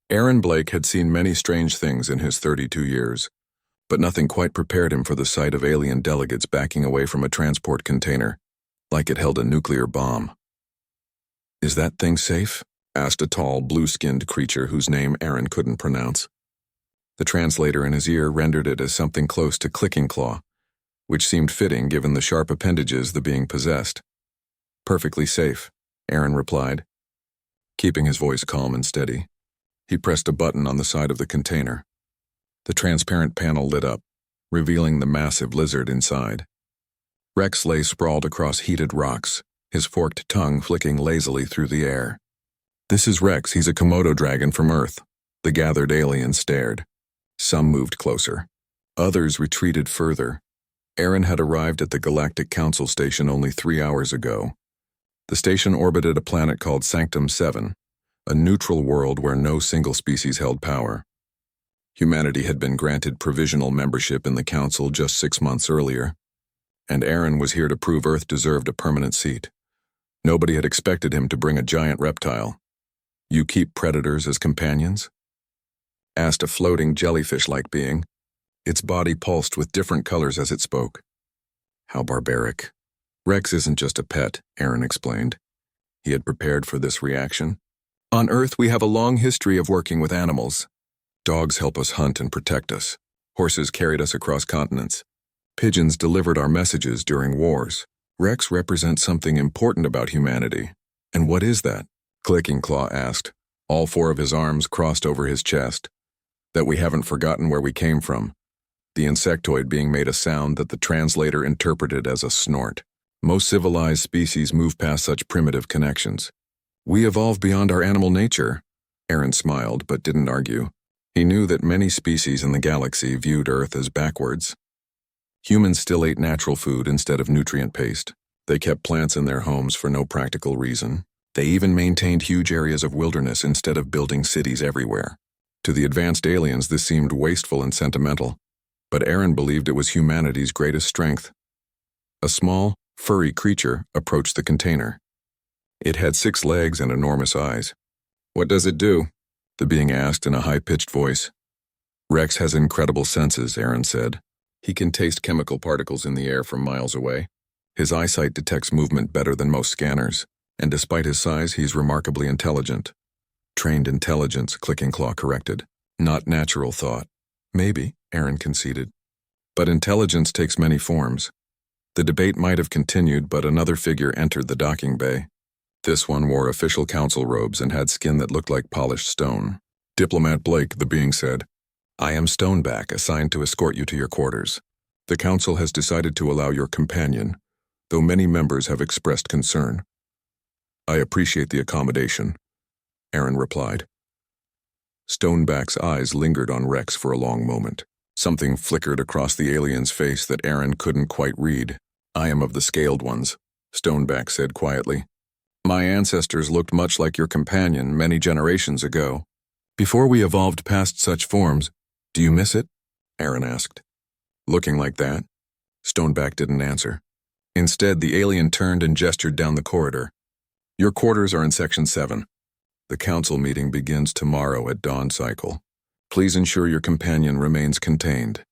Aaron Blake had seen many strange things in his 32 years, but nothing quite prepared him for the sight of alien delegates backing away from a transport container, like it held a nuclear bomb. "Is that thing safe?" asked a tall, blue-skinned creature whose name Aaron couldn't pronounce. The translator in his ear rendered it as something close to clicking claw, which seemed fitting given the sharp appendages the being possessed. "Perfectly safe," Aaron replied, keeping his voice calm and steady. He pressed a button on the side of the container. The transparent panel lit up, revealing the massive lizard inside. Rex lay sprawled across heated rocks, his forked tongue flicking lazily through the air. "This is Rex, he's a Komodo dragon from Earth." The gathered aliens stared. Some moved closer. Others retreated further. Aaron had arrived at the Galactic Council station only 3 hours ago. The station orbited a planet called Sanctum 7, a neutral world where no single species held power. Humanity had been granted provisional membership in the Council just 6 months earlier, and Aaron was here to prove Earth deserved a permanent seat. Nobody had expected him to bring a giant reptile. "You keep predators as companions?" asked a floating jellyfish-like being. Its body pulsed with different colors as it spoke. How barbaric. "Rex isn't just a pet," Aaron explained. He had prepared for this reaction. "On Earth, we have a long history of working with animals. Dogs help us hunt and protect us. Horses carried us across continents. Pigeons delivered our messages during wars. Rex represents something important about humanity." "And what is that?" Clicking Claw asked, all 4 of his arms crossed over his chest. "That we haven't forgotten where we came from." The insectoid being made a sound that the translator interpreted as a snort. "Most civilized species move past such primitive connections. We evolve beyond our animal nature." Aaron smiled but didn't argue. He knew that many species in the galaxy viewed Earth as backwards. Humans still ate natural food instead of nutrient paste. They kept plants in their homes for no practical reason. They even maintained huge areas of wilderness instead of building cities everywhere. To the advanced aliens, this seemed wasteful and sentimental, but Aaron believed it was humanity's greatest strength. A small, furry creature approached the container. It had 6 legs and enormous eyes. "What does it do?" the being asked in a high-pitched voice. "Rex has incredible senses," Aaron said. "He can taste chemical particles in the air from miles away. His eyesight detects movement better than most scanners, and despite his size, he's remarkably intelligent." "Trained intelligence," Clicking Claw corrected. "Not natural thought." "Maybe," Aaron conceded. "But intelligence takes many forms." The debate might have continued, but another figure entered the docking bay. This one wore official council robes and had skin that looked like polished stone. "Diplomat Blake," the being said. "I am Stoneback, assigned to escort you to your quarters. The council has decided to allow your companion, though many members have expressed concern." "I appreciate the accommodation," Aaron replied. Stoneback's eyes lingered on Rex for a long moment. Something flickered across the alien's face that Aaron couldn't quite read. "I am of the scaled ones," Stoneback said quietly. "My ancestors looked much like your companion many generations ago. Before we evolved past such forms, do you miss it?" Aaron asked. "Looking like that?" Stoneback didn't answer. Instead, the alien turned and gestured down the corridor. "Your quarters are in Section 7. The council meeting begins tomorrow at dawn cycle. Please ensure your companion remains contained."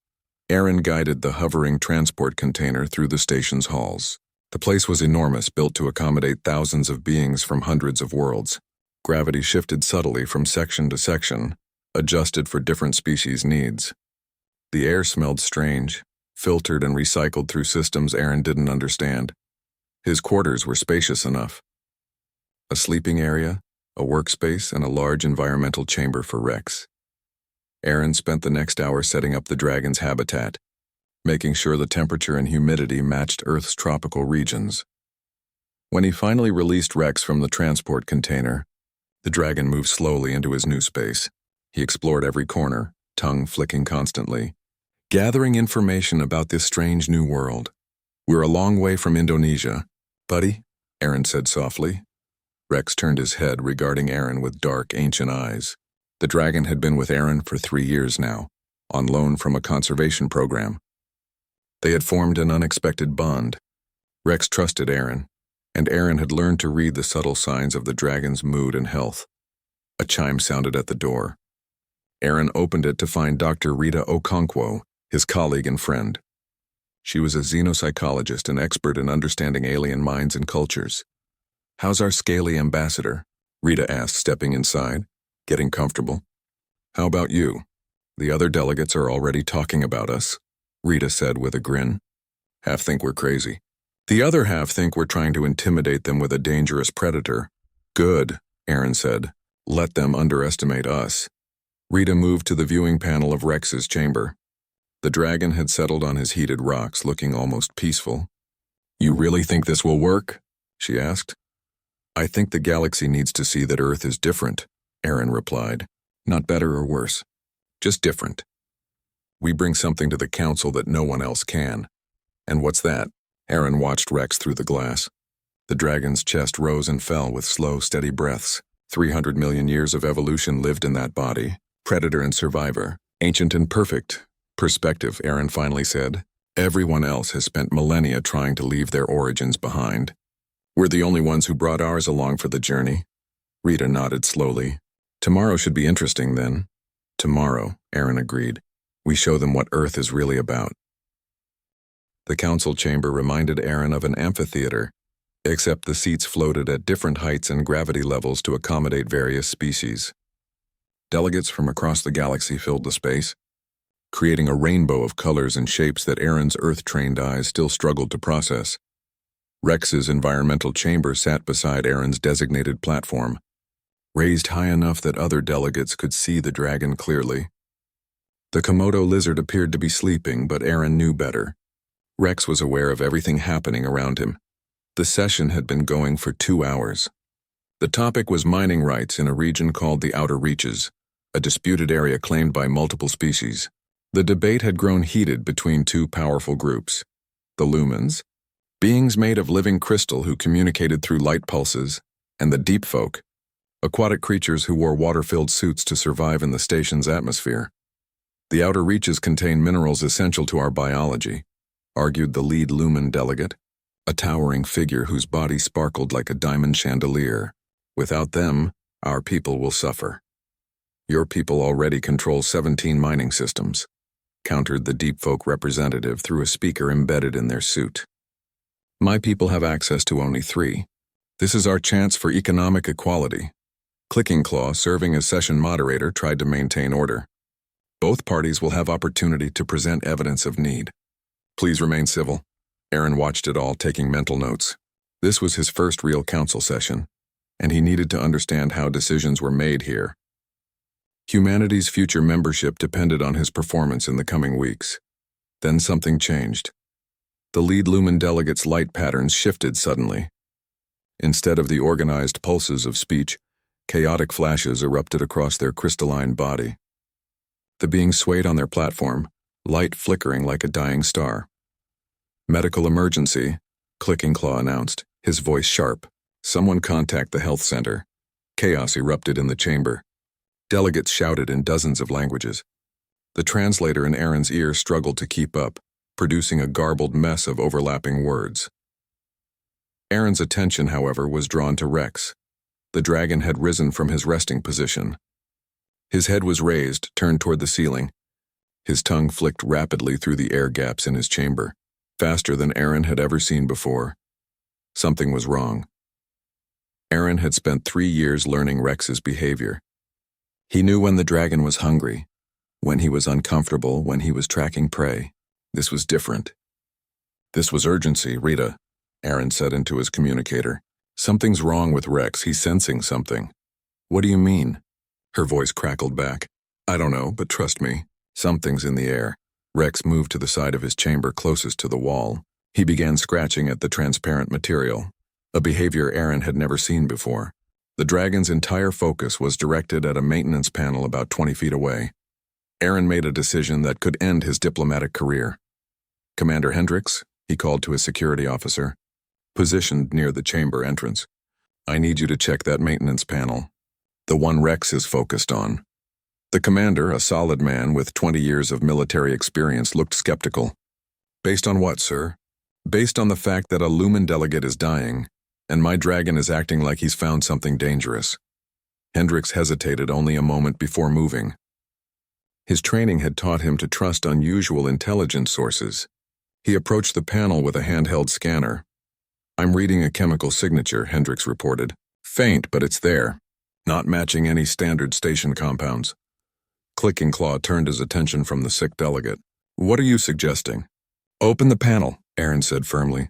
Aaron guided the hovering transport container through the station's halls. The place was enormous, built to accommodate thousands of beings from hundreds of worlds. Gravity shifted subtly from section to section, adjusted for different species' needs. The air smelled strange, filtered and recycled through systems Aaron didn't understand. His quarters were spacious enough. A sleeping area, a workspace, and a large environmental chamber for Rex. Aaron spent the next hour setting up the dragon's habitat, making sure the temperature and humidity matched Earth's tropical regions. When he finally released Rex from the transport container, the dragon moved slowly into his new space. He explored every corner, tongue flicking constantly, gathering information about this strange new world. "We're a long way from Indonesia, buddy," Aaron said softly. Rex turned his head, regarding Aaron with dark, ancient eyes. The dragon had been with Aaron for 3 years now, on loan from a conservation program. They had formed an unexpected bond. Rex trusted Aaron, and Aaron had learned to read the subtle signs of the dragon's mood and health. A chime sounded at the door. Aaron opened it to find Dr. Rita Okonkwo, his colleague and friend. She was a xenopsychologist and expert in understanding alien minds and cultures. "How's our scaly ambassador?" Rita asked, stepping inside, getting comfortable. "How about you? The other delegates are already talking about us," Rita said with a grin. "Half think we're crazy. The other half think we're trying to intimidate them with a dangerous predator." "Good," Aaron said. "Let them underestimate us." Rita moved to the viewing panel of Rex's chamber. The dragon had settled on his heated rocks, looking almost peaceful. "You really think this will work?" she asked. "I think the galaxy needs to see that Earth is different," Aaron replied. "Not better or worse, just different. We bring something to the council that no one else can." "And what's that?" Aaron watched Rex through the glass. The dragon's chest rose and fell with slow, steady breaths. 300 million years of evolution lived in that body. Predator and survivor. Ancient and perfect. Perspective, Aaron finally said. Everyone else has spent millennia trying to leave their origins behind. We're the only ones who brought ours along for the journey. Rita nodded slowly. Tomorrow should be interesting then. Tomorrow, Aaron agreed. We show them what Earth is really about. The council chamber reminded Aaron of an amphitheater, except the seats floated at different heights and gravity levels to accommodate various species. Delegates from across the galaxy filled the space, creating a rainbow of colors and shapes that Aaron's Earth-trained eyes still struggled to process. Rex's environmental chamber sat beside Aaron's designated platform, raised high enough that other delegates could see the dragon clearly. The Komodo lizard appeared to be sleeping, but Aaron knew better. Rex was aware of everything happening around him. The session had been going for 2 hours. The topic was mining rights in a region called the Outer Reaches, a disputed area claimed by multiple species. The debate had grown heated between two powerful groups. The Lumens, beings made of living crystal who communicated through light pulses, and the Deep Folk, aquatic creatures who wore water-filled suits to survive in the station's atmosphere. The Outer Reaches contain minerals essential to our biology, argued the lead Lumen delegate, a towering figure whose body sparkled like a diamond chandelier. Without them, our people will suffer. Your people already control 17 mining systems, countered the Deep Folk representative through a speaker embedded in their suit. My people have access to only 3. This is our chance for economic equality. Clicking Claw, serving as session moderator, tried to maintain order. Both parties will have opportunity to present evidence of need. Please remain civil. Aaron watched it all, taking mental notes. This was his first real council session, and he needed to understand how decisions were made here. Humanity's future membership depended on his performance in the coming weeks. Then something changed. The lead Lumen delegate's light patterns shifted suddenly. Instead of the organized pulses of speech, chaotic flashes erupted across their crystalline body. The beings swayed on their platform, light flickering like a dying star. Medical emergency, Clicking Claw announced, his voice sharp. Someone contact the health center. Chaos erupted in the chamber. Delegates shouted in dozens of languages. The translator in Aaron's ear struggled to keep up, producing a garbled mess of overlapping words. Aaron's attention, however, was drawn to Rex. The dragon had risen from his resting position. His head was raised, turned toward the ceiling. His tongue flicked rapidly through the air gaps in his chamber, faster than Aaron had ever seen before. Something was wrong. Aaron had spent 3 years learning Rex's behavior. He knew when the dragon was hungry, when he was uncomfortable, when he was tracking prey. This was different. This was urgency, Rita, Aaron said into his communicator. Something's wrong with Rex, he's sensing something. What do you mean? Her voice crackled back. I don't know, but trust me, something's in the air. Rex moved to the side of his chamber closest to the wall. He began scratching at the transparent material, a behavior Aaron had never seen before. The dragon's entire focus was directed at a maintenance panel about 20 feet away. Aaron made a decision that could end his diplomatic career. Commander Hendricks, he called to his security officer, positioned near the chamber entrance. I need you to check that maintenance panel, the one Rex is focused on. The commander, a solid man with 20 years of military experience, looked skeptical. Based on what, sir? Based on the fact that a Lumen delegate is dying, and my dragon is acting like he's found something dangerous. Hendricks hesitated only a moment before moving. His training had taught him to trust unusual intelligence sources. He approached the panel with a handheld scanner. "I'm reading a chemical signature," Hendricks reported. "Faint, but it's there. Not matching any standard station compounds." Clicking Claw turned his attention from the sick delegate. "What are you suggesting?" "Open the panel," Aaron said firmly.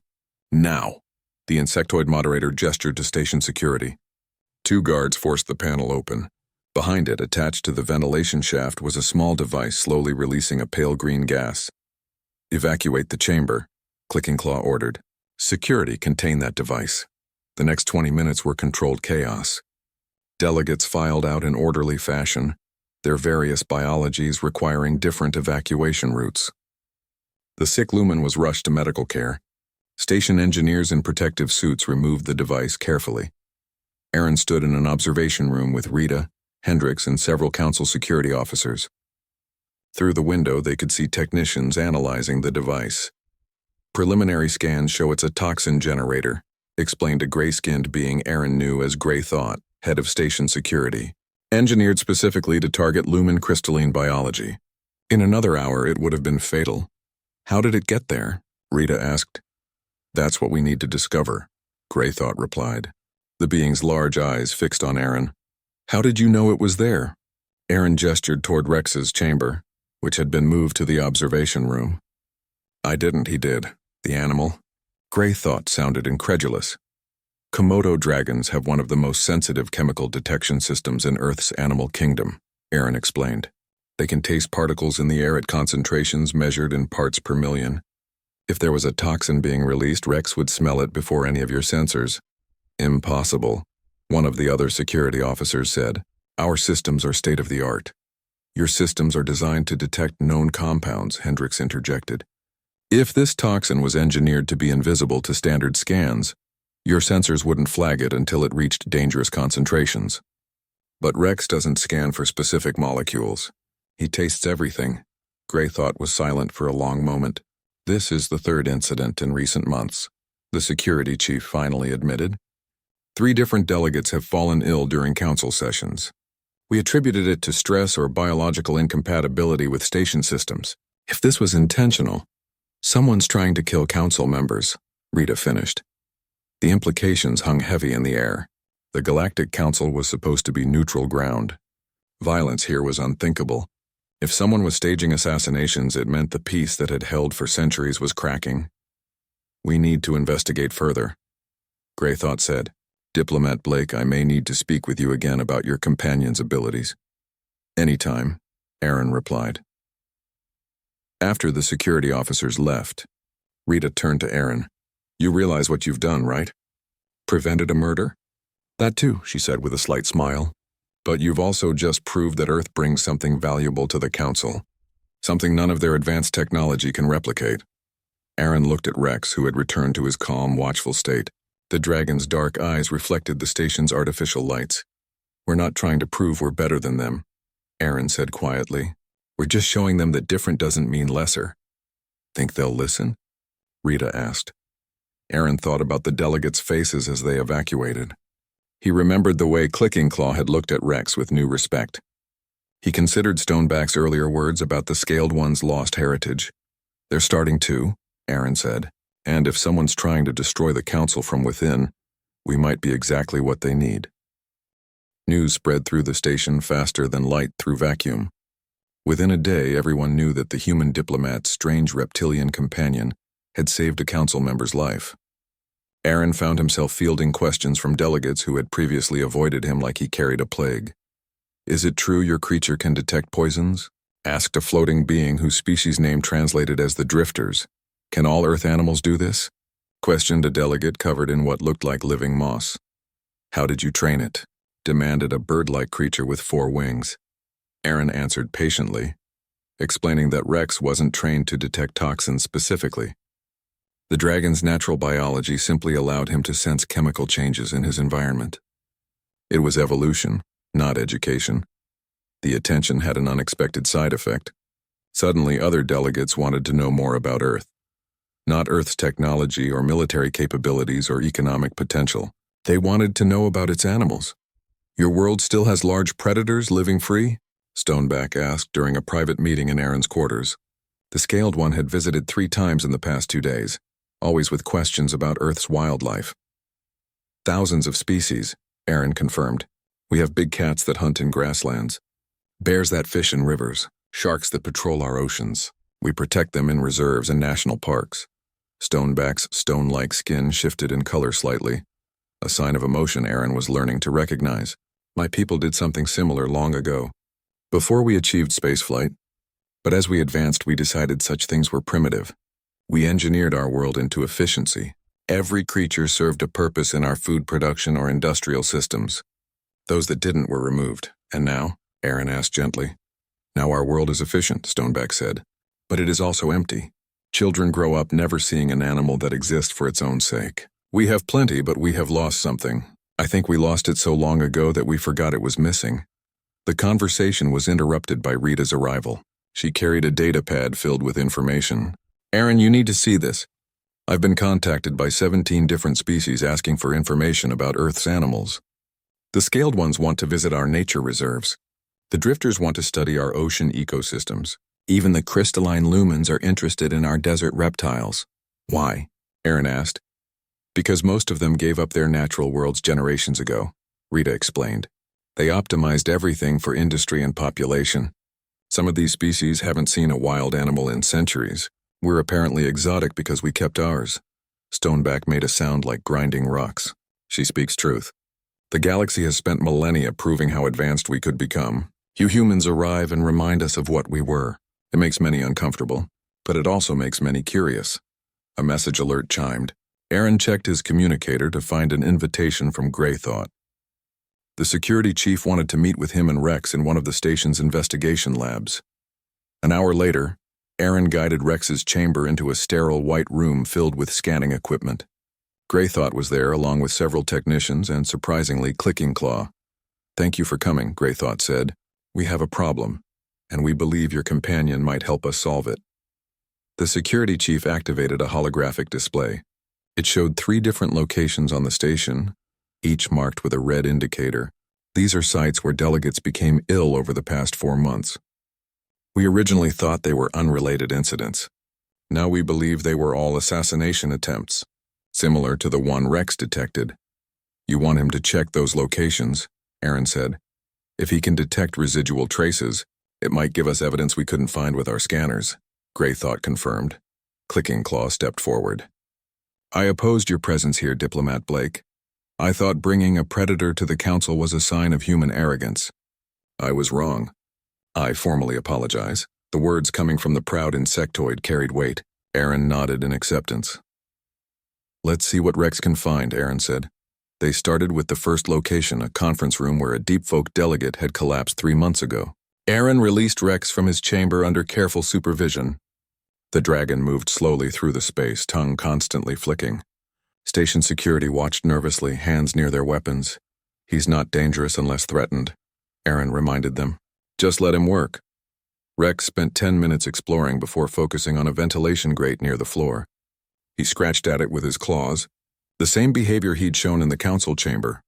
"Now." The insectoid moderator gestured to station security. Two guards forced the panel open. Behind it, attached to the ventilation shaft, was a small device slowly releasing a pale green gas. "Evacuate the chamber," Clicking Claw ordered. Security contained that device. The next 20 minutes were controlled chaos. Delegates filed out in orderly fashion, their various biologies requiring different evacuation routes. The sick Lumen was rushed to medical care. Station engineers in protective suits removed the device carefully. Aaron stood in an observation room with Rita, Hendricks, and several council security officers. Through the window, they could see technicians analyzing the device. "Preliminary scans show it's a toxin generator," explained a gray-skinned being Aaron knew as Gray Thought, head of station security. "Engineered specifically to target lumen crystalline biology. In another hour, it would have been fatal." "How did it get there?" Rita asked. "That's what we need to discover," Gray Thought replied, the being's large eyes fixed on Aaron. "How did you know it was there?" Aaron gestured toward Rex's chamber, which had been moved to the observation room. "I didn't, he did. The animal." Gray Thought sounded incredulous. "Komodo dragons have one of the most sensitive chemical detection systems in Earth's animal kingdom," Aaron explained. "They can taste particles in the air at concentrations measured in parts per million. If there was a toxin being released, Rex would smell it before any of your sensors." "Impossible," one of the other security officers said. "Our systems are state-of-the-art." "Your systems are designed to detect known compounds," Hendricks interjected. "If this toxin was engineered to be invisible to standard scans, your sensors wouldn't flag it until it reached dangerous concentrations. But Rex doesn't scan for specific molecules. He tastes everything." Gray Thought was silent for a long moment. "This is the third incident in recent months," the security chief finally admitted. 3 different delegates have fallen ill during council sessions. We attributed it to stress or biological incompatibility with station systems. If this was intentional, someone's trying to kill council members, Rita finished. The implications hung heavy in the air. The Galactic Council was supposed to be neutral ground. Violence here was unthinkable. If someone was staging assassinations, it meant the peace that had held for centuries was cracking. "We need to investigate further," Gray Thought said. "Diplomat Blake, I may need to speak with you again about your companion's abilities." "Anytime," Aaron replied. After the security officers left, Rita turned to Aaron. "You realize what you've done, right? Prevented a murder?" "That too," she said with a slight smile. "But you've also just proved that Earth brings something valuable to the Council, something none of their advanced technology can replicate." Aaron looked at Rex, who had returned to his calm, watchful state. The dragon's dark eyes reflected the station's artificial lights. "We're not trying to prove we're better than them," Aaron said quietly. "We're just showing them that different doesn't mean lesser." "Think they'll listen?" Rita asked. Aaron thought about the delegates' faces as they evacuated. He remembered the way Clicking Claw had looked at Rex with new respect. He considered Stoneback's earlier words about the Scaled One's lost heritage. "They're starting to," Aaron said. "And if someone's trying to destroy the Council from within, we might be exactly what they need." News spread through the station faster than light through vacuum. Within a day, everyone knew that the human diplomat's strange reptilian companion had saved a council member's life. Aaron found himself fielding questions from delegates who had previously avoided him like he carried a plague. "Is it true your creature can detect poisons?" asked a floating being whose species name translated as the Drifters. "Can all Earth animals do this?" questioned a delegate covered in what looked like living moss. "How did you train it?" demanded a bird-like creature with 4 wings. Aaron answered patiently, explaining that Rex wasn't trained to detect toxins specifically. The dragon's natural biology simply allowed him to sense chemical changes in his environment. It was evolution, not education. The attention had an unexpected side effect. Suddenly, other delegates wanted to know more about Earth. Not Earth's technology or military capabilities or economic potential. They wanted to know about its animals. "Your world still has large predators living free?" Stoneback asked during a private meeting in Aaron's quarters. The Scaled One had visited 3 times in the past 2 days, always with questions about Earth's wildlife. Thousands of species, Aaron confirmed. We have big cats that hunt in grasslands, bears that fish in rivers, sharks that patrol our oceans. We protect them in reserves and national parks. Stoneback's stone-like skin shifted in color slightly, a sign of emotion Aaron was learning to recognize. My people did something similar long ago, before we achieved spaceflight. But as we advanced, we decided such things were primitive. We engineered our world into efficiency. Every creature served a purpose in our food production or industrial systems. Those that didn't were removed. And now? Aaron asked gently. Now our world is efficient, Stoneback said. But it is also empty. Children grow up never seeing an animal that exists for its own sake. We have plenty, but we have lost something. I think we lost it so long ago that we forgot it was missing. The conversation was interrupted by Rita's arrival. She carried a data pad filled with information. Aaron, you need to see this. I've been contacted by 17 different species asking for information about Earth's animals. The Scaled Ones want to visit our nature reserves. The Drifters want to study our ocean ecosystems. Even the crystalline lumens are interested in our desert reptiles. Why? Aaron asked. Because most of them gave up their natural worlds generations ago, Rita explained. They optimized everything for industry and population. Some of these species haven't seen a wild animal in centuries. We're apparently exotic because we kept ours. Stoneback made a sound like grinding rocks. She speaks truth. The galaxy has spent millennia proving how advanced we could become. You humans arrive and remind us of what we were. It makes many uncomfortable, but it also makes many curious. A message alert chimed. Aaron checked his communicator to find an invitation from Greythought. The security chief wanted to meet with him and Rex in one of the station's investigation labs. An hour later, Aaron guided Rex's chamber into a sterile white room filled with scanning equipment. Greythought was there along with several technicians and, surprisingly, Clicking Claw. Thank you for coming, Greythought said. We have a problem, and we believe your companion might help us solve it. The security chief activated a holographic display. It showed 3 different locations on the station, each marked with a red indicator. These are sites where delegates became ill over the past 4 months. We originally thought they were unrelated incidents. Now we believe they were all assassination attempts, similar to the one Rex detected. You want him to check those locations, Aaron said. If he can detect residual traces, it might give us evidence we couldn't find with our scanners, Greythought confirmed. Clicking Claw stepped forward. I opposed your presence here, Diplomat Blake. I thought bringing a predator to the council was a sign of human arrogance. I was wrong. I formally apologize. The words coming from the proud insectoid carried weight. Aaron nodded in acceptance. Let's see what Rex can find, Aaron said. They started with the first location, a conference room where a deep folk delegate had collapsed 3 months ago. Aaron released Rex from his chamber under careful supervision. The dragon moved slowly through the space, tongue constantly flicking. Station security watched nervously, hands near their weapons. He's not dangerous unless threatened, Aaron reminded them. Just let him work. Rex spent 10 minutes exploring before focusing on a ventilation grate near the floor. He scratched at it with his claws, the same behavior he'd shown in the council chamber.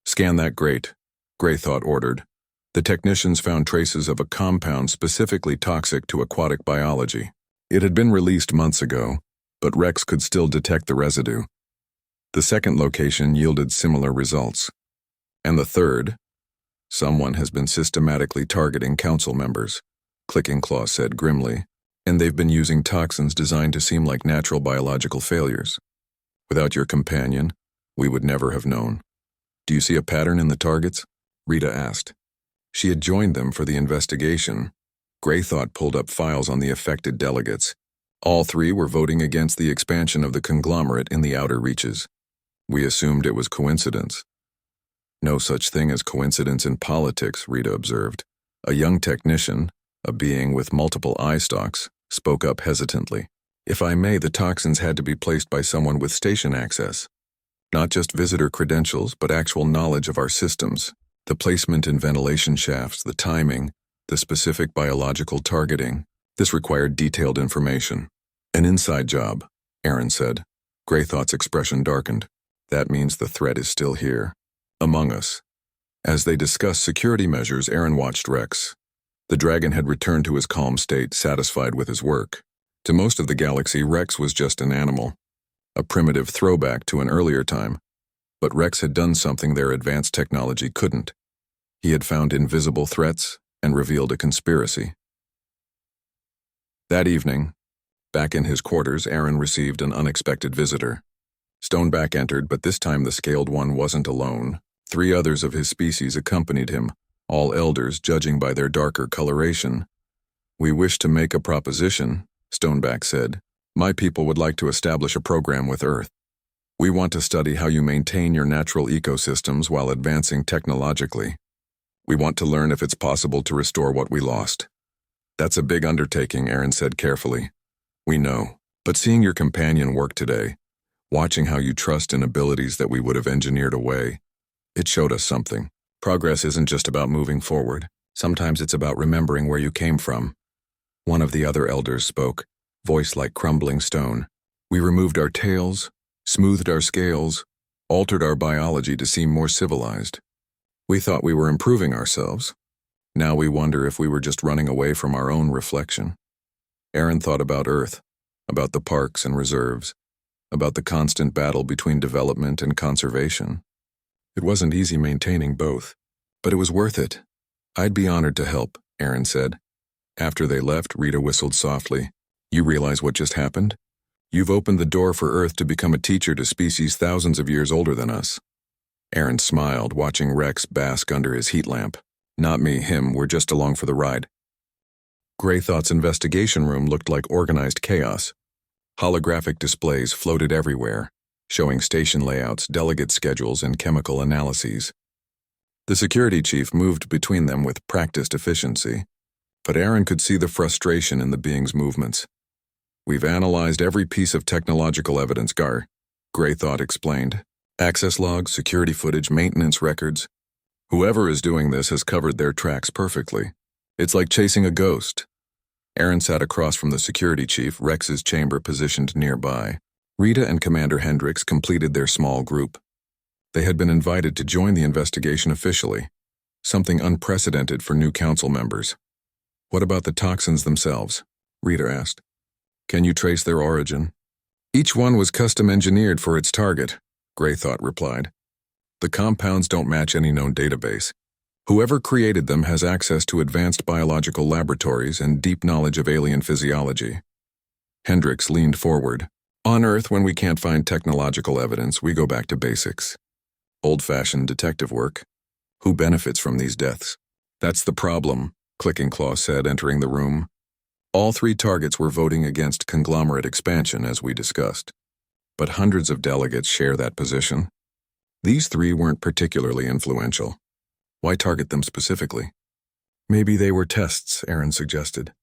Scan that grate, Greythought ordered. The technicians found traces of a compound specifically toxic to aquatic biology. It had been released months ago, but Rex could still detect the residue. The second location yielded similar results. And the third? Someone has been systematically targeting council members, Clicking Claw said grimly, and they've been using toxins designed to seem like natural biological failures. Without your companion, we would never have known. Do you see a pattern in the targets? Rita asked. She had joined them for the investigation. Greythought pulled up files on the affected delegates. All 3 were voting against the expansion of the conglomerate in the outer reaches. We assumed it was coincidence. No such thing as coincidence in politics, Rita observed. A young technician, a being with multiple eye stalks, spoke up hesitantly. If I may, the toxins had to be placed by someone with station access. Not just visitor credentials, but actual knowledge of our systems. The placement in ventilation shafts, the timing, the specific biological targeting. This required detailed information. An inside job, Aaron said. Greythought's expression darkened. That means the threat is still here. Among us. As they discussed security measures, Aaron watched Rex. The dragon had returned to his calm state, satisfied with his work. To most of the galaxy, Rex was just an animal, a primitive throwback to an earlier time. But Rex had done something their advanced technology couldn't. He had found invisible threats and revealed a conspiracy. That evening, back in his quarters, Aaron received an unexpected visitor. Stoneback entered, but this time the Scaled One wasn't alone. 3 others of his species accompanied him, all elders judging by their darker coloration. "We wish to make a proposition," Stoneback said. "My people would like to establish a program with Earth. We want to study how you maintain your natural ecosystems while advancing technologically. We want to learn if it's possible to restore what we lost." "That's a big undertaking," Aaron said carefully. "We know, but seeing your companion work today, watching how you trust in abilities that we would have engineered away, it showed us something. Progress isn't just about moving forward. Sometimes it's about remembering where you came from." One of the other elders spoke, voice like crumbling stone. "We removed our tails, smoothed our scales, altered our biology to seem more civilized. We thought we were improving ourselves. Now we wonder if we were just running away from our own reflection." Aaron thought about Earth, about the parks and reserves, about the constant battle between development and conservation. It wasn't easy maintaining both, but it was worth it. "I'd be honored to help," Aaron said. After they left, Rita whistled softly. "You realize what just happened? You've opened the door for Earth to become a teacher to species thousands of years older than us." Aaron smiled, watching Rex bask under his heat lamp. "Not me, him, we're just along for the ride." Greythought's investigation room looked like organized chaos. Holographic displays floated everywhere, showing station layouts, delegate schedules, and chemical analyses. The security chief moved between them with practiced efficiency, but Aaron could see the frustration in the being's movements. "We've analyzed every piece of technological evidence, Gar," Greythought explained. "Access logs, security footage, maintenance records. Whoever is doing this has covered their tracks perfectly. It's like chasing a ghost." Aaron sat across from the security chief, Rex's chamber positioned nearby. Rita and Commander Hendricks completed their small group. They had been invited to join the investigation officially, something unprecedented for new council members. "What about the toxins themselves?" Rita asked. "Can you trace their origin?" "Each one was custom engineered for its target," Greythought replied. "The compounds don't match any known database. Whoever created them has access to advanced biological laboratories and deep knowledge of alien physiology." Hendricks leaned forward. "On Earth, when we can't find technological evidence, we go back to basics. Old-fashioned detective work. Who benefits from these deaths?" "That's the problem," Clicking Claw said, entering the room. "All 3 targets were voting against conglomerate expansion, as we discussed. But hundreds of delegates share that position. These 3 weren't particularly influential. Why target them specifically?" "Maybe they were tests," Aaron suggested.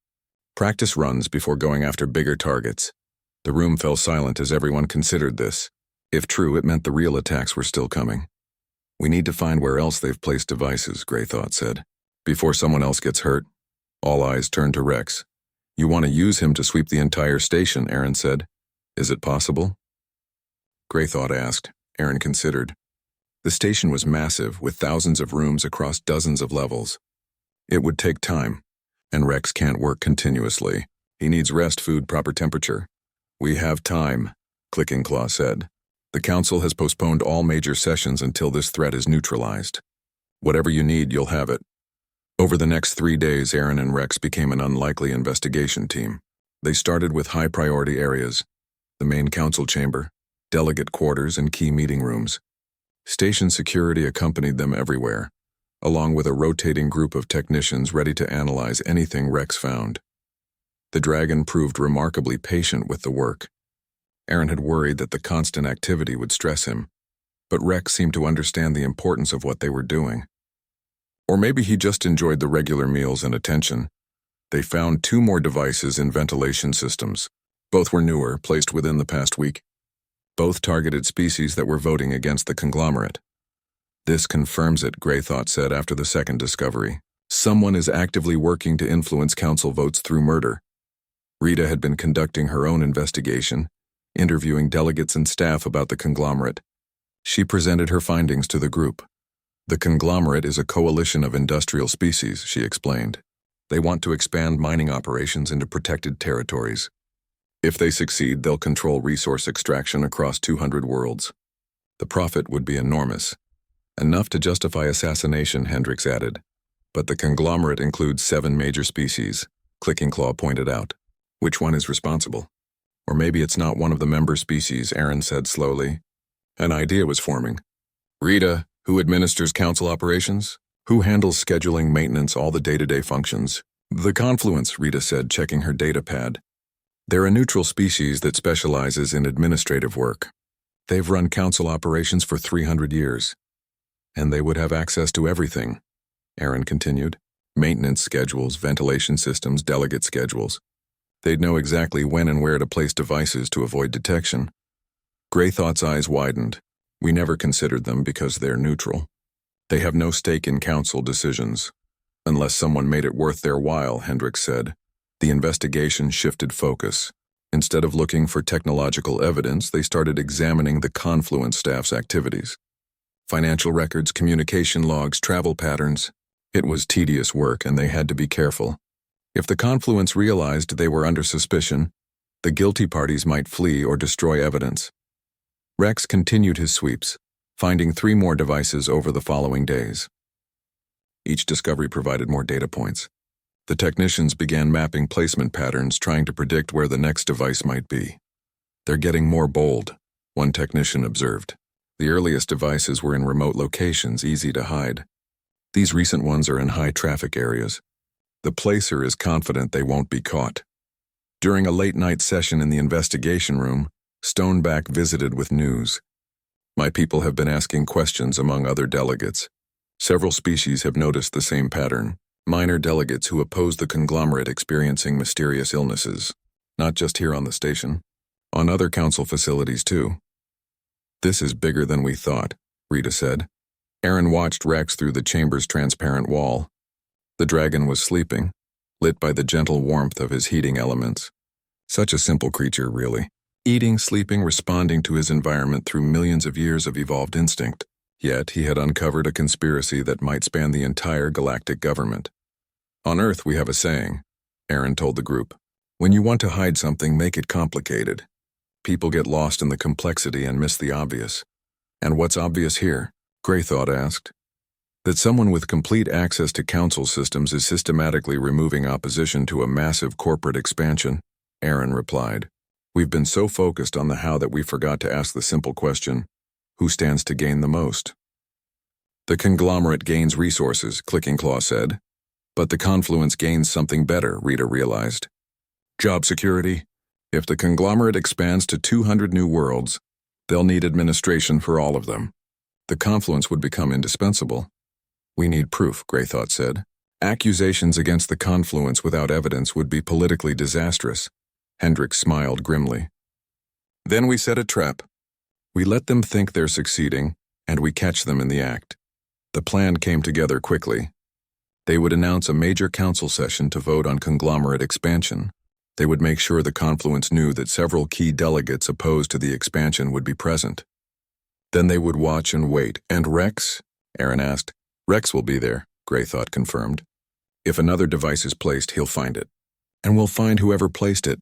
"Practice runs before going after bigger targets." The room fell silent as everyone considered this. If true, it meant the real attacks were still coming. "We need to find where else they've placed devices," Greythought said, "before someone else gets hurt." All eyes turned to Rex. "You want to use him to sweep the entire station," Aaron said. "Is it possible?" Greythought asked. Aaron considered. The station was massive, with thousands of rooms across dozens of levels. It would take time, and Rex can't work continuously. He needs rest, food, proper temperature. "We have time," Clicking Claw said. "The Council has postponed all major sessions until this threat is neutralized. Whatever you need, you'll have it." Over the next 3 days, Aaron and Rex became an unlikely investigation team. They started with high-priority areas: the main council chamber, delegate quarters, and key meeting rooms. Station security accompanied them everywhere, along with a rotating group of technicians ready to analyze anything Rex found. The dragon proved remarkably patient with the work. Aaron had worried that the constant activity would stress him, but Rex seemed to understand the importance of what they were doing. Or maybe he just enjoyed the regular meals and attention. They found 2 more devices in ventilation systems. Both were newer, placed within the past week. Both targeted species that were voting against the conglomerate. "This confirms it," Greythought said after the second discovery. "Someone is actively working to influence council votes through murder." Rita had been conducting her own investigation, interviewing delegates and staff about the conglomerate. She presented her findings to the group. "The conglomerate is a coalition of industrial species," she explained. They want to expand mining operations into protected territories. If they succeed, they'll control resource extraction across 200 worlds. The profit would be enormous. Enough to justify assassination, Hendricks added. But the conglomerate includes 7 major species, Clicking Claw pointed out. Which one is responsible? Or maybe it's not one of the member species, Aaron said slowly. An idea was forming. Rita, who administers council operations? Who handles scheduling, maintenance, all the day-to-day functions? The Confluence, Rita said, checking her data pad. They're a neutral species that specializes in administrative work. They've run council operations for 300 years. And they would have access to everything, Aaron continued. Maintenance schedules, ventilation systems, delegate schedules. They'd know exactly when and where to place devices to avoid detection. Greythought's eyes widened. We never considered them because they're neutral. They have no stake in council decisions. Unless someone made it worth their while, Hendricks said. The investigation shifted focus. Instead of looking for technological evidence, they started examining the Confluence staff's activities. Financial records, communication logs, travel patterns. It was tedious work, and they had to be careful. If the Confluence realized they were under suspicion, the guilty parties might flee or destroy evidence. Rex continued his sweeps, finding 3 more devices over the following days. Each discovery provided more data points. The technicians began mapping placement patterns, trying to predict where the next device might be. They're getting more bold, one technician observed. The earliest devices were in remote locations, easy to hide. These recent ones are in high-traffic areas. The placer is confident they won't be caught. During a late-night session in the investigation room, Stoneback visited with news. My people have been asking questions among other delegates. Several species have noticed the same pattern. Minor delegates who oppose the conglomerate experiencing mysterious illnesses. Not just here on the station. On other council facilities, too. This is bigger than we thought, Rita said. Aaron watched Rex through the chamber's transparent wall. The dragon was sleeping, lit by the gentle warmth of his heating elements. Such a simple creature, really. Eating, sleeping, responding to his environment through millions of years of evolved instinct. Yet he had uncovered a conspiracy that might span the entire galactic government. On Earth we have a saying, Aaron told the group. When you want to hide something, make it complicated. People get lost in the complexity and miss the obvious. And what's obvious here? Greythought asked. That someone with complete access to council systems is systematically removing opposition to a massive corporate expansion, Aaron replied. We've been so focused on the how that we forgot to ask the simple question, who stands to gain the most? The conglomerate gains resources, Clicking Claw said. But the Confluence gains something better, Rita realized. Job security. If the conglomerate expands to 200 new worlds, they'll need administration for all of them. The Confluence would become indispensable. We need proof, Greythought said. Accusations against the Confluence without evidence would be politically disastrous. Hendricks smiled grimly. Then we set a trap. We let them think they're succeeding, and we catch them in the act. The plan came together quickly. They would announce a major council session to vote on conglomerate expansion. They would make sure the Confluence knew that several key delegates opposed to the expansion would be present. Then they would watch and wait. And Rex? Aaron asked. Rex will be there, Greythought confirmed. If another device is placed, he'll find it. And we'll find whoever placed it.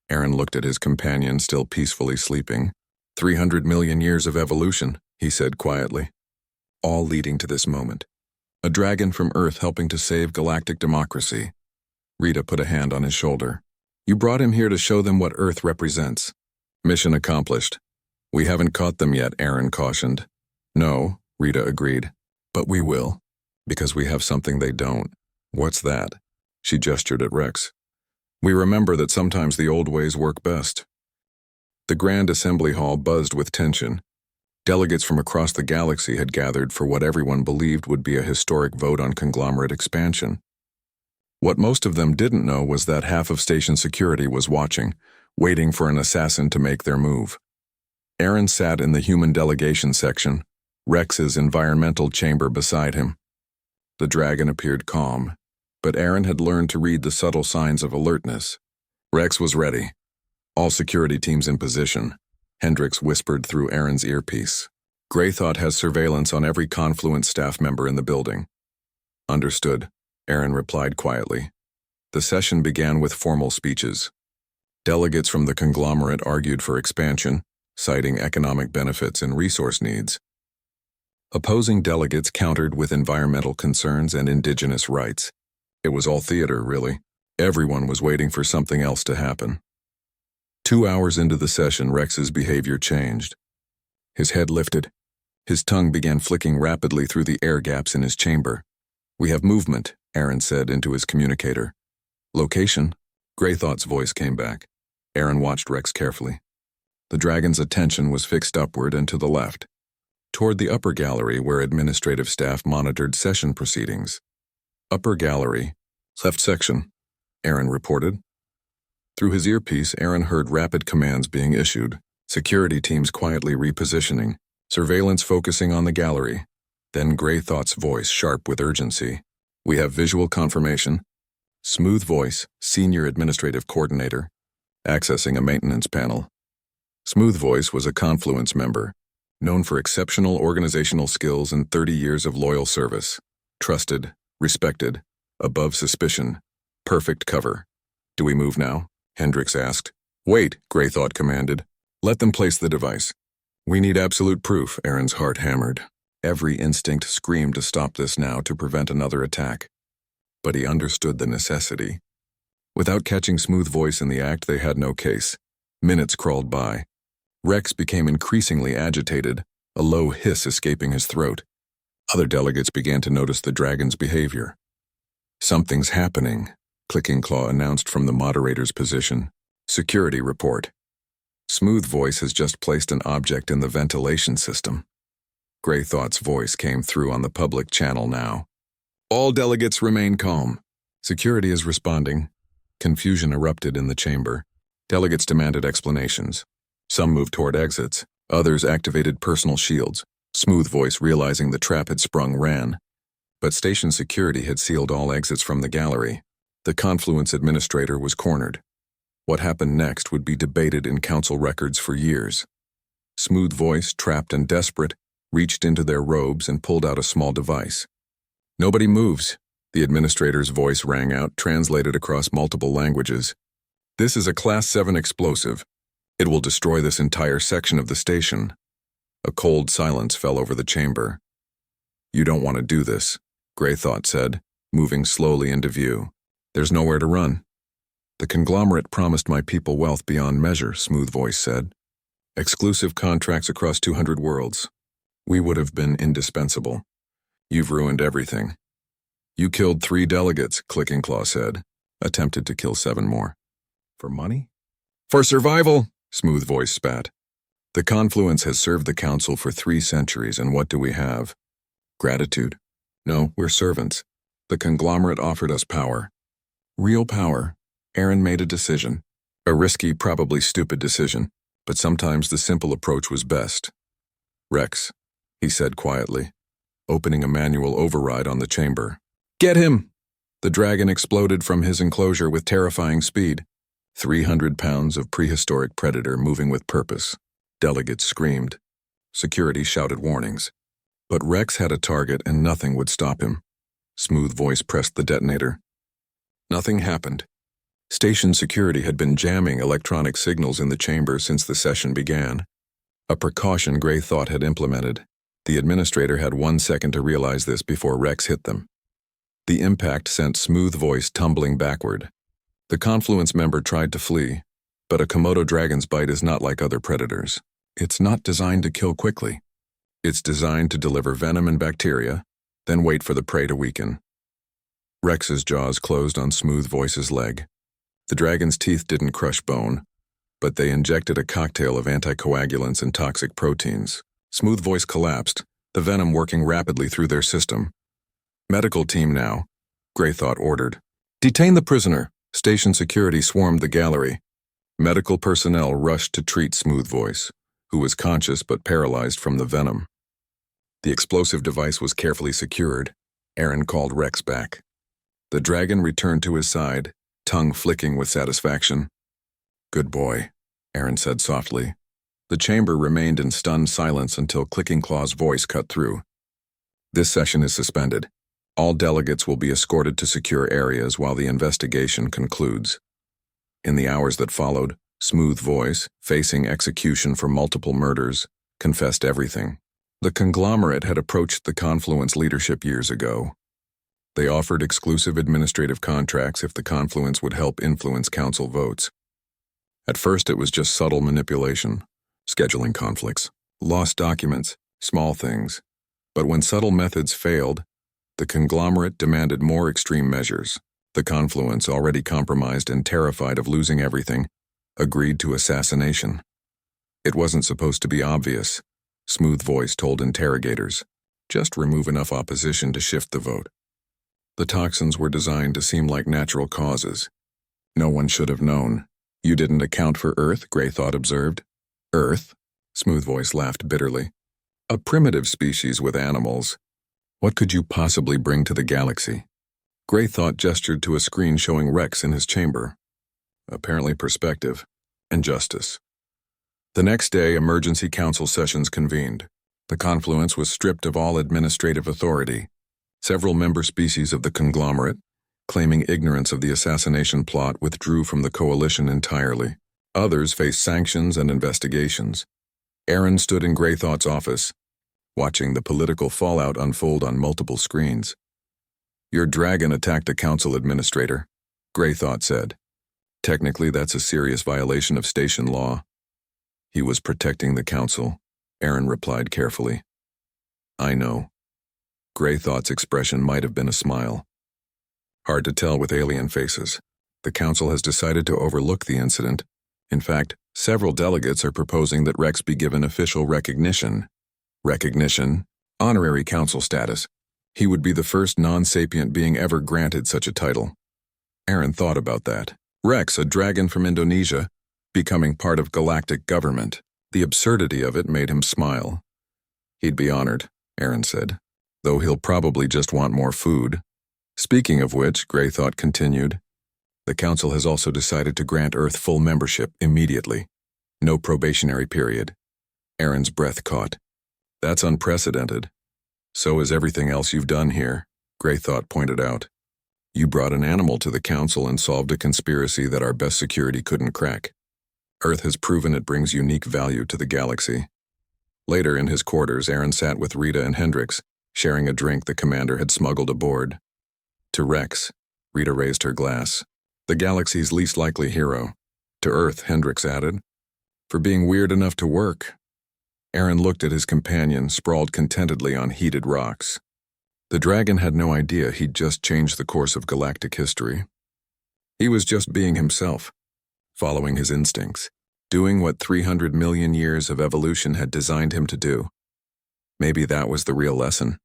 Aaron looked at his companion, still peacefully sleeping. 300 million years of evolution, he said quietly. All leading to this moment. A dragon from Earth helping to save galactic democracy. Rita put a hand on his shoulder. You brought him here to show them what Earth represents. Mission accomplished. We haven't caught them yet, Aaron cautioned. No, Rita agreed. But we will. Because we have something they don't. What's that? She gestured at Rex. We remember that sometimes the old ways work best. The Grand Assembly Hall buzzed with tension. Delegates from across the galaxy had gathered for what everyone believed would be a historic vote on conglomerate expansion. What most of them didn't know was that half of station security was watching, waiting for an assassin to make their move. Aaron sat in the human delegation section, Rex's environmental chamber beside him. The dragon appeared calm, but Aaron had learned to read the subtle signs of alertness. Rex was ready. All security teams in position, Hendricks whispered through Aaron's earpiece. Greythought has surveillance on every Confluence staff member in the building. Understood, Aaron replied quietly. The session began with formal speeches. Delegates from the conglomerate argued for expansion, citing economic benefits and resource needs. Opposing delegates countered with environmental concerns and indigenous rights. It was all theater, really. Everyone was waiting for something else to happen. 2 hours into the session, Rex's behavior changed. His head lifted. His tongue began flicking rapidly through the air gaps in his chamber. "We have movement," Aaron said into his communicator. "Location?" Greythought's voice came back. Aaron watched Rex carefully. The dragon's attention was fixed upward and to the left, toward the upper gallery where administrative staff monitored session proceedings. "Upper gallery, left section," Aaron reported. Through his earpiece, Aaron heard rapid commands being issued, security teams quietly repositioning, surveillance focusing on the gallery. Then Greythought's voice, sharp with urgency. "We have visual confirmation." Smooth voice, senior administrative coordinator, accessing a maintenance panel. Smooth voice was a Confluence member, known for exceptional organizational skills and 30 years of loyal service. Trusted, respected, above suspicion, perfect cover. "Do we move now?" Hendricks asked. "Wait," Greythought commanded. "Let them place the device." "We need absolute proof," Aaron's heart hammered. Every instinct screamed to stop this now, to prevent another attack. But he understood the necessity. Without catching Smooth voice in the act, they had no case. Minutes crawled by. Rex became increasingly agitated, a low hiss escaping his throat. Other delegates began to notice the dragon's behavior. "Something's happening," Clicking Claw announced from the moderator's position. "Security report. Smooth voice has just placed an object in the ventilation system." Greythought's voice came through on the public channel now. "All delegates remain calm. Security is responding." Confusion erupted in the chamber. Delegates demanded explanations. Some moved toward exits. Others activated personal shields. Smooth voice, realizing the trap had sprung, ran. But station security had sealed all exits from the gallery. The Confluence administrator was cornered. What happened next would be debated in council records for years. Smooth voice, trapped and desperate, reached into their robes and pulled out a small device. "Nobody moves," the administrator's voice rang out, translated across multiple languages. "This is a Class 7 explosive. It will destroy this entire section of the station." A cold silence fell over the chamber. "You don't want to do this," Greythought said, moving slowly into view. "There's nowhere to run." "The conglomerate promised my people wealth beyond measure," Smooth voice said. "Exclusive contracts across 200 worlds. We would have been indispensable. You've ruined everything." "You killed 3 delegates," Clicking Claw said, attempted to kill 7 more. "For money?" "For survival," Smooth voice spat. "The Confluence has served the Council for 3 centuries, and what do we have? Gratitude? No, we're servants. The conglomerate offered us power. Real power." Aaron made a decision. A risky, probably stupid decision, but sometimes the simple approach was best. "Rex," he said quietly, opening a manual override on the chamber. "Get him!" The dragon exploded from his enclosure with terrifying speed. 300 pounds of prehistoric predator moving with purpose. Delegates screamed. Security shouted warnings. But Rex had a target and nothing would stop him. Smooth voice pressed the detonator. Nothing happened. Station security had been jamming electronic signals in the chamber since the session began. A precaution Greythought had implemented. The administrator had 1 second to realize this before Rex hit them. The impact sent Smooth voice tumbling backward. The Confluence member tried to flee, but a Komodo dragon's bite is not like other predators. It's not designed to kill quickly. It's designed to deliver venom and bacteria, then wait for the prey to weaken. Rex's jaws closed on Smooth voice's leg. The dragon's teeth didn't crush bone, but they injected a cocktail of anticoagulants and toxic proteins. Smooth voice collapsed, the venom working rapidly through their system. "Medical team now," Greythought ordered. "Detain the prisoner." Station security swarmed the gallery. Medical personnel rushed to treat Smooth voice, who was conscious but paralyzed from the venom. The explosive device was carefully secured. Aaron called Rex back. The dragon returned to his side, tongue flicking with satisfaction. "Good boy," Aaron said softly. The chamber remained in stunned silence until Clicking Claw's voice cut through. "This session is suspended. All delegates will be escorted to secure areas while the investigation concludes. In the hours that followed, Smooth Voice, facing execution for multiple murders, confessed everything. The conglomerate had approached the Confluence leadership years ago. They offered exclusive administrative contracts if the Confluence would help influence council votes. At first it was just subtle manipulation, scheduling conflicts, lost documents, small things. But when subtle methods failed, the conglomerate demanded more extreme measures. The Confluence, already compromised and terrified of losing everything, agreed to assassination. It wasn't supposed to be obvious, Smooth Voice told interrogators. Just remove enough opposition to shift the vote. The toxins were designed to seem like natural causes. No one should have known. You didn't account for Earth, Greythought observed. Earth? Smooth Voice laughed bitterly. A primitive species with animals. What could you possibly bring to the galaxy? Greythought gestured to a screen showing Rex in his chamber. Apparently perspective and justice. The next day, emergency council sessions convened. The Confluence was stripped of all administrative authority. Several member species of the conglomerate, claiming ignorance of the assassination plot, withdrew from the coalition entirely. Others faced sanctions and investigations. Aaron stood in Greythought's office, watching the political fallout unfold on multiple screens. Your dragon attacked a council administrator, Greythought said. Technically, that's a serious violation of station law. He was protecting the council, Aaron replied carefully. I know. Greythought's expression might have been a smile. Hard to tell with alien faces. The council has decided to overlook the incident. In fact, several delegates are proposing that Rex be given official recognition. Recognition? Honorary council status. He would be the first non-sapient being ever granted such a title. Aaron thought about that. Rex, a dragon from Indonesia, becoming part of galactic government. The absurdity of it made him smile. He'd be honored, Aaron said, though he'll probably just want more food. Speaking of which, Greythought continued, the council has also decided to grant Earth full membership immediately. No probationary period. Aaron's breath caught. That's unprecedented. So is everything else you've done here, Greythought pointed out. You brought an animal to the council and solved a conspiracy that our best security couldn't crack. Earth has proven it brings unique value to the galaxy. Later in his quarters, Aaron sat with Rita and Hendrix, sharing a drink the commander had smuggled aboard. To Rex, Rita raised her glass. The galaxy's least likely hero. To Earth, Hendrix added. For being weird enough to work. Aaron looked at his companion, sprawled contentedly on heated rocks. The dragon had no idea he'd just changed the course of galactic history. He was just being himself, following his instincts, doing what 300 million years of evolution had designed him to do. Maybe that was the real lesson.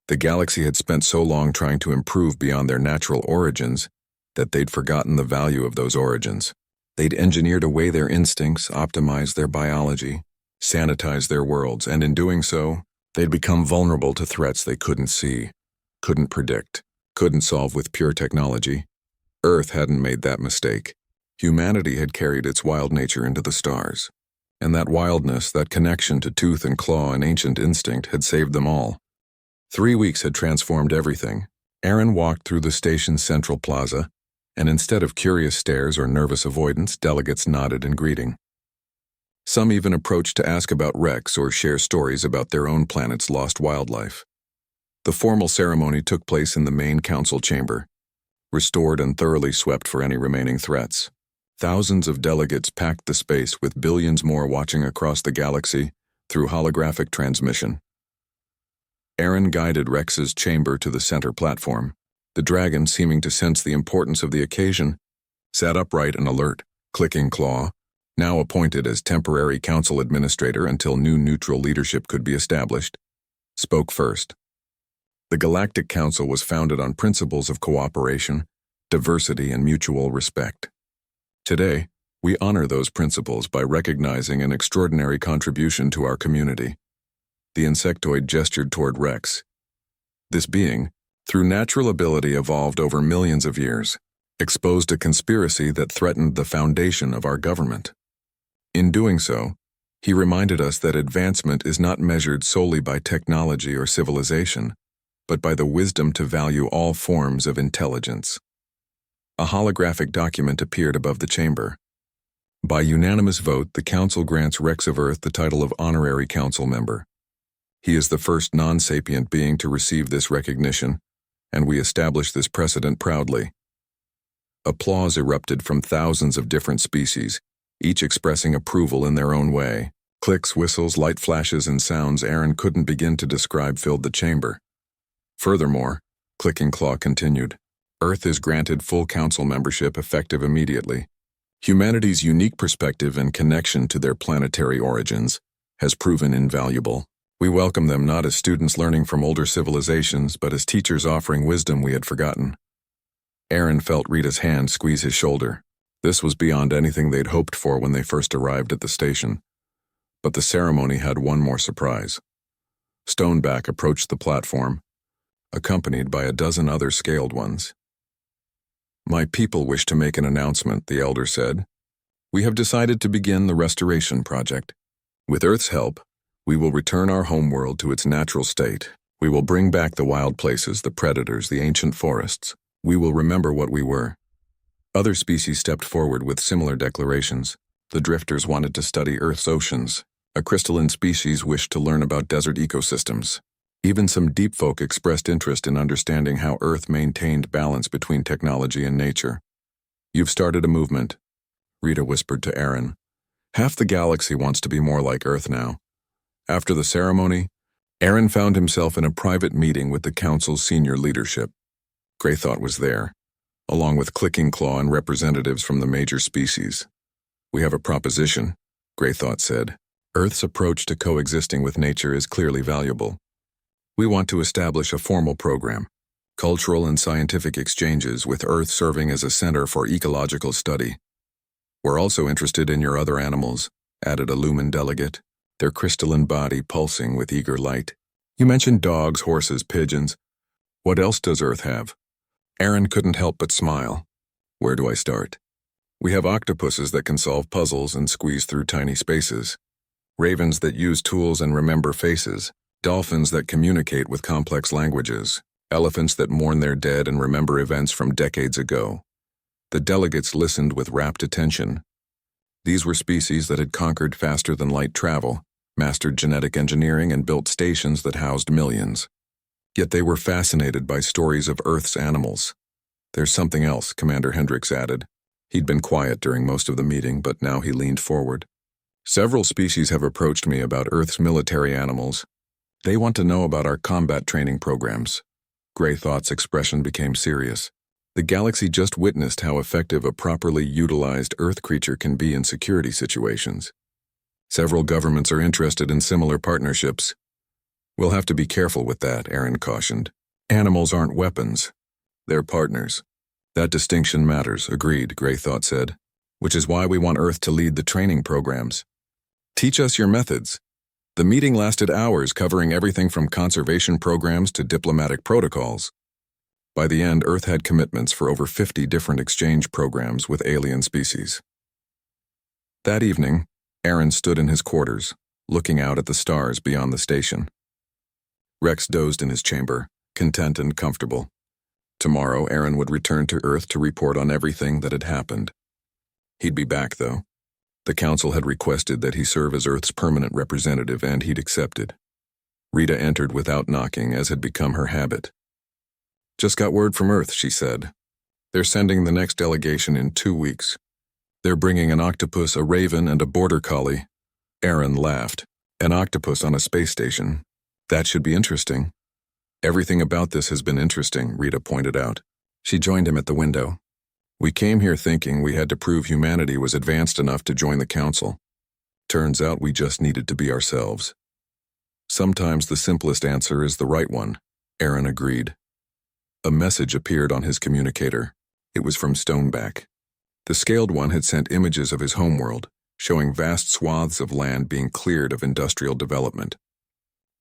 The galaxy had spent so long trying to improve beyond their natural origins that they'd forgotten the value of those origins. They'd engineered away their instincts, optimized their biology, sanitized their worlds, and in doing so, they'd become vulnerable to threats they couldn't see, couldn't predict, couldn't solve with pure technology. Earth hadn't made that mistake. Humanity had carried its wild nature into the stars. And that wildness, that connection to tooth and claw and ancient instinct had saved them all. 3 weeks had transformed everything. Aaron walked through the station's central plaza, and instead of curious stares or nervous avoidance, delegates nodded in greeting. Some even approached to ask about Rex or share stories about their own planet's lost wildlife. The formal ceremony took place in the main council chamber, restored and thoroughly swept for any remaining threats. Thousands of delegates packed the space with billions more watching across the galaxy through holographic transmission. Aaron guided Rex's chamber to the center platform. The dragon, seeming to sense the importance of the occasion, sat upright and alert, clicking claw, now appointed as temporary council administrator until new neutral leadership could be established, spoke first. The Galactic Council was founded on principles of cooperation, diversity, and mutual respect. Today, we honor those principles by recognizing an extraordinary contribution to our community. The insectoid gestured toward Rex. This being, through natural ability evolved over millions of years, exposed a conspiracy that threatened the foundation of our government. In doing so, he reminded us that advancement is not measured solely by technology or civilization, but by the wisdom to value all forms of intelligence. A holographic document appeared above the chamber. By unanimous vote, the Council grants Rex of Earth the title of Honorary Council Member. He is the first non-sapient being to receive this recognition, and we establish this precedent proudly. Applause erupted from thousands of different species, each expressing approval in their own way. Clicks, whistles, light flashes, and sounds Aaron couldn't begin to describe filled the chamber. Furthermore, Clicking Claw continued, Earth is granted full council membership effective immediately. Humanity's unique perspective and connection to their planetary origins has proven invaluable. We welcome them not as students learning from older civilizations, but as teachers offering wisdom we had forgotten. Aaron felt Rita's hand squeeze his shoulder. This was beyond anything they'd hoped for when they first arrived at the station. But the ceremony had one more surprise. Stoneback approached the platform, accompanied by a dozen other scaled ones. My people wish to make an announcement, the elder said. We have decided to begin the restoration project. With Earth's help, we will return our homeworld to its natural state. We will bring back the wild places, the predators, the ancient forests. We will remember what we were. Other species stepped forward with similar declarations. The drifters wanted to study Earth's oceans. A crystalline species wished to learn about desert ecosystems. Even some deep folk expressed interest in understanding how Earth maintained balance between technology and nature. You've started a movement, Rita whispered to Aaron. Half the galaxy wants to be more like Earth now. After the ceremony, Aaron found himself in a private meeting with the Council's senior leadership. Greythought was there, along with Clicking Claw and representatives from the major species. We have a proposition, Greythought said. Earth's approach to coexisting with nature is clearly valuable. We want to establish a formal program, cultural and scientific exchanges with Earth serving as a center for ecological study. We're also interested in your other animals, added a Lumen delegate, their crystalline body pulsing with eager light. You mentioned dogs, horses, pigeons. What else does Earth have? Aaron couldn't help but smile. Where do I start? We have octopuses that can solve puzzles and squeeze through tiny spaces, ravens that use tools and remember faces, dolphins that communicate with complex languages, elephants that mourn their dead and remember events from decades ago. The delegates listened with rapt attention. These were species that had conquered faster than light travel, mastered genetic engineering, and built stations that housed millions. Yet they were fascinated by stories of Earth's animals. There's something else, Commander Hendricks added. He'd been quiet during most of the meeting, but now he leaned forward. Several species have approached me about Earth's military animals. They want to know about our combat training programs. Greythought's expression became serious. The galaxy just witnessed how effective a properly utilized Earth creature can be in security situations. Several governments are interested in similar partnerships. We'll have to be careful with that, Aaron cautioned. Animals aren't weapons. They're partners. That distinction matters, agreed, Greythought said, which is why we want Earth to lead the training programs. Teach us your methods. The meeting lasted hours, covering everything from conservation programs to diplomatic protocols. By the end, Earth had commitments for over 50 different exchange programs with alien species. That evening, Aaron stood in his quarters, looking out at the stars beyond the station. Rex dozed in his chamber, content and comfortable. Tomorrow, Aaron would return to Earth to report on everything that had happened. He'd be back, though. The Council had requested that he serve as Earth's permanent representative, and he'd accepted. Rita entered without knocking, as had become her habit. Just got word from Earth, she said. They're sending the next delegation in 2 weeks. They're bringing an octopus, a raven, and a border collie. Aaron laughed. An octopus on a space station. That should be interesting. Everything about this has been interesting, Rita pointed out. She joined him at the window. We came here thinking we had to prove humanity was advanced enough to join the Council. Turns out we just needed to be ourselves. Sometimes the simplest answer is the right one, Aaron agreed. A message appeared on his communicator. It was from Stoneback. The Scaled One had sent images of his homeworld, showing vast swaths of land being cleared of industrial development.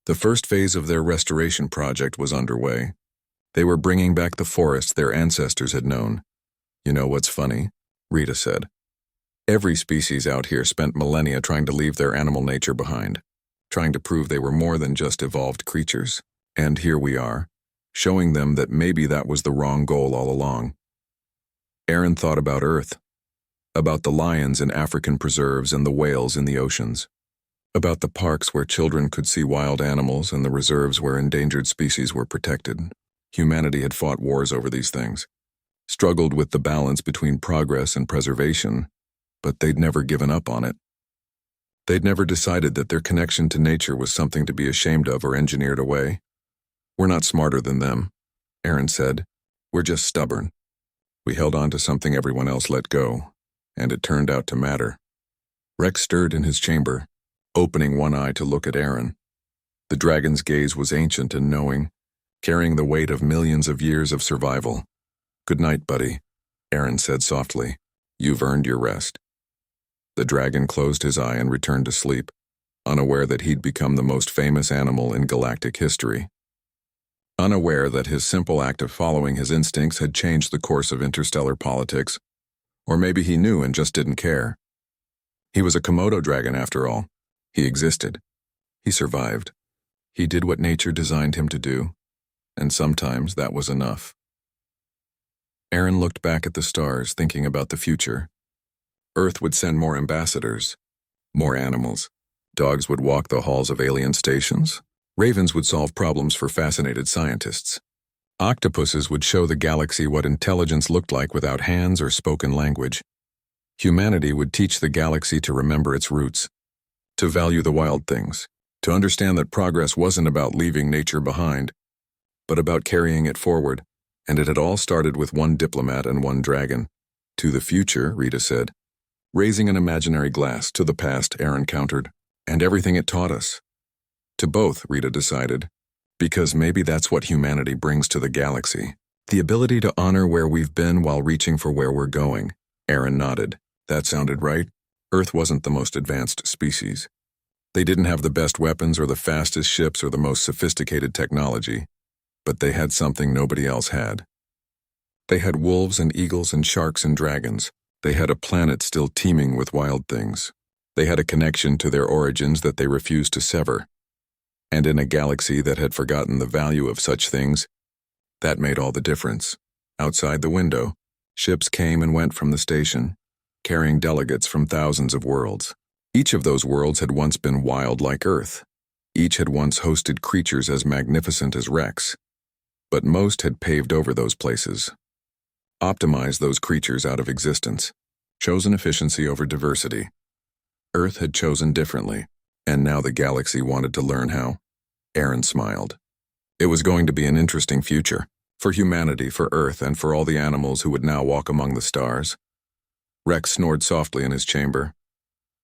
The first phase of their restoration project was underway. They were bringing back the forests their ancestors had known. You know what's funny? Rita said. Every species out here spent millennia trying to leave their animal nature behind, trying to prove they were more than just evolved creatures. And here we are, showing them that maybe that was the wrong goal all along. Aaron thought about Earth, about the lions in African preserves and the whales in the oceans, about the parks where children could see wild animals and the reserves where endangered species were protected. Humanity had fought wars over these things, struggled with the balance between progress and preservation, but they'd never given up on it. They'd never decided that their connection to nature was something to be ashamed of or engineered away. "We're not smarter than them," Aaron said. "We're just stubborn. We held on to something everyone else let go, and it turned out to matter." Rex stirred in his chamber, opening one eye to look at Aaron. The dragon's gaze was ancient and knowing, carrying the weight of millions of years of survival. "Good night, buddy," Aaron said softly. "You've earned your rest." The dragon closed his eye and returned to sleep, unaware that he'd become the most famous animal in galactic history. Unaware that his simple act of following his instincts had changed the course of interstellar politics, or maybe he knew and just didn't care. He was a Komodo dragon after all. He existed. He survived. He did what nature designed him to do, and sometimes that was enough. Aaron looked back at the stars, thinking about the future. Earth would send more ambassadors, more animals. Dogs would walk the halls of alien stations. Ravens would solve problems for fascinated scientists. Octopuses would show the galaxy what intelligence looked like without hands or spoken language. Humanity would teach the galaxy to remember its roots, to value the wild things, to understand that progress wasn't about leaving nature behind, but about carrying it forward. And it had all started with one diplomat and one dragon. "To the future," Rita said, raising an imaginary glass. "To the past," Aaron countered, "and everything it taught us." "To both," Rita decided, "because maybe that's what humanity brings to the galaxy. The ability to honor where we've been while reaching for where we're going." Aaron nodded. That sounded right. Earth wasn't the most advanced species. They didn't have the best weapons or the fastest ships or the most sophisticated technology, but they had something nobody else had. They had wolves and eagles and sharks and dragons. They had a planet still teeming with wild things. They had a connection to their origins that they refused to sever. And in a galaxy that had forgotten the value of such things, that made all the difference. Outside the window, ships came and went from the station, carrying delegates from thousands of worlds. Each of those worlds had once been wild like Earth. Each had once hosted creatures as magnificent as Rex. But most had paved over those places, optimized those creatures out of existence, chosen efficiency over diversity. Earth had chosen differently, and now the galaxy wanted to learn how. Aaron smiled. It was going to be an interesting future, for humanity, for Earth, and for all the animals who would now walk among the stars. Rex snored softly in his chamber,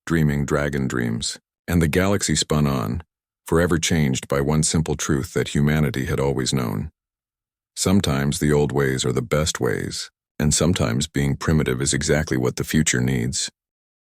dreaming dragon dreams, and the galaxy spun on, forever changed by one simple truth that humanity had always known. Sometimes the old ways are the best ways, and sometimes being primitive is exactly what the future needs.